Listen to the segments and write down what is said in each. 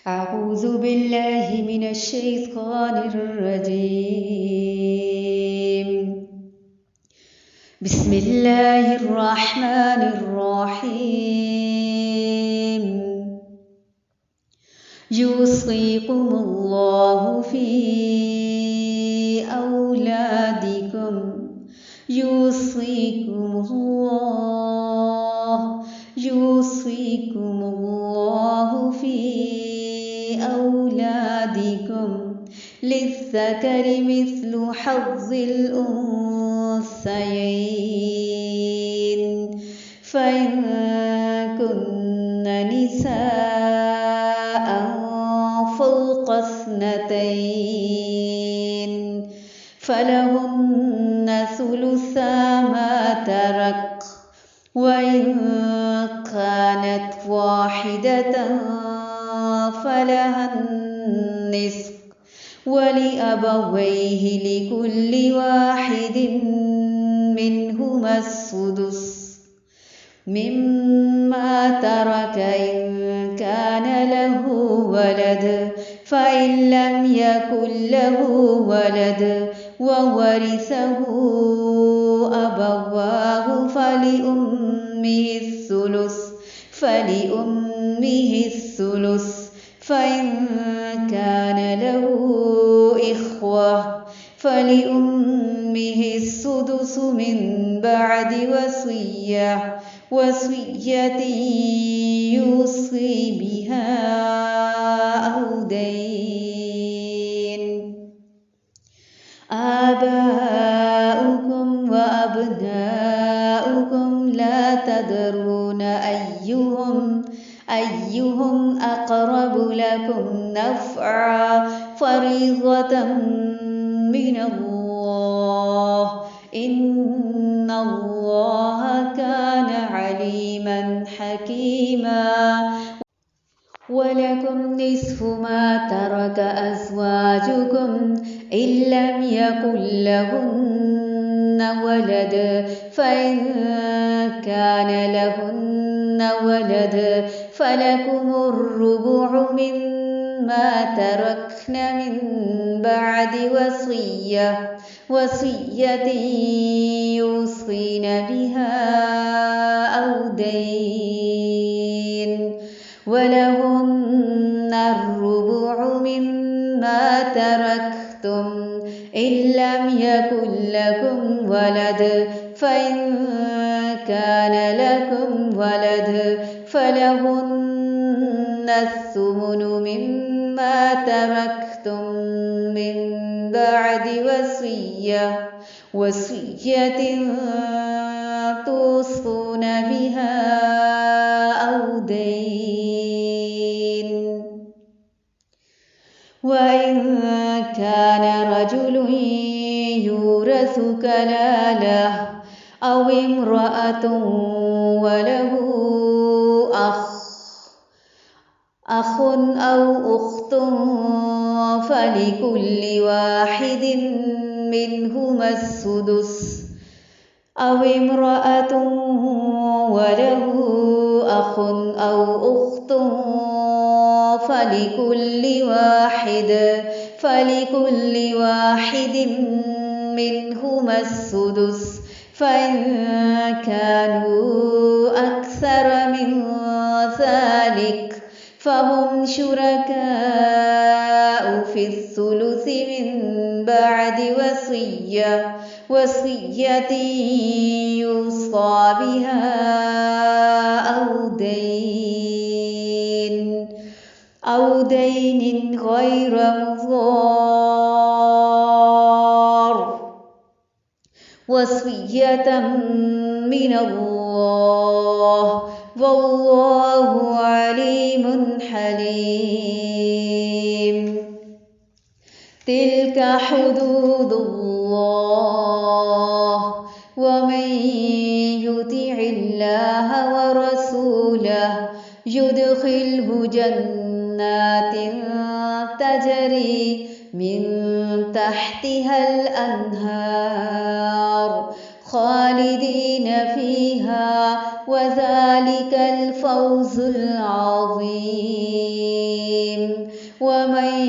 أعوذ بالله من الشيطان الرجيم. بسم الله الرحمن الرحيم. يوصيكم الله في أولادكم. يوصيكم الله في أولادكم للذكر مثل حظ الأنثيين، فإن كن نساء فوق 2 فلهن ثلثا ما ترك، وإن كانت واحدة فلها النصف، ولأبويه لكل واحد منهما السدس مما ترك إن كان له ولد، فإن لم يكن له ولد وورثه أبواه فلأمه الثلث، فإن كان له إخوة فلأمه السدس من بعد وصية يوصي بها أو دين. آباؤكم وأبناؤكم لا تدرون أيهم أقرب لكم نفعا، فريضة من الله، إن الله كان عليما حكيما. ولكم نصف ما ترك أزواجكم إن لم يكن لهن ولد، فإن كان لهن ولد فلكم الربع مما تركن من بعد وصية يوصين بها أو دين. ولهن الربع مما تركتم إن لم يكن لكم ولد، فإن كان لكم ولد فلهن الثمن مما تركتم من بعد وصية توصون بها أو دين. وإن كان رجل يورث كلالة أو امرأة وله أخ أو أخت فلكل واحد منهما السدس، أو امرأة وله أخ أو أخت فلكل واحد منهما السدس، فإن كانوا أكثر من ذلك فهم شركاء في الثلث من بعد وصية يوصى بها أو دين غير مضار، وصية من الله، والله عليم حليم. تلك حدود الله، ومن يطع الله ورسوله يدخله جنات تجري من تحتها الأنهار خالدين فيها، وذلك الفوز العظيم. ومن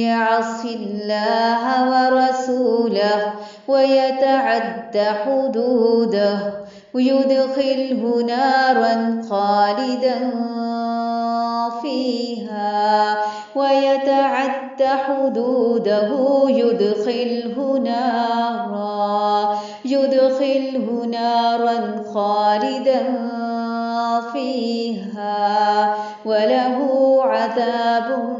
يعص الله ورسوله ويتعد حدوده يدخله نارا خالدا فيها ويتعد حدوده يدخله نارا خالدا فيها وله عذاب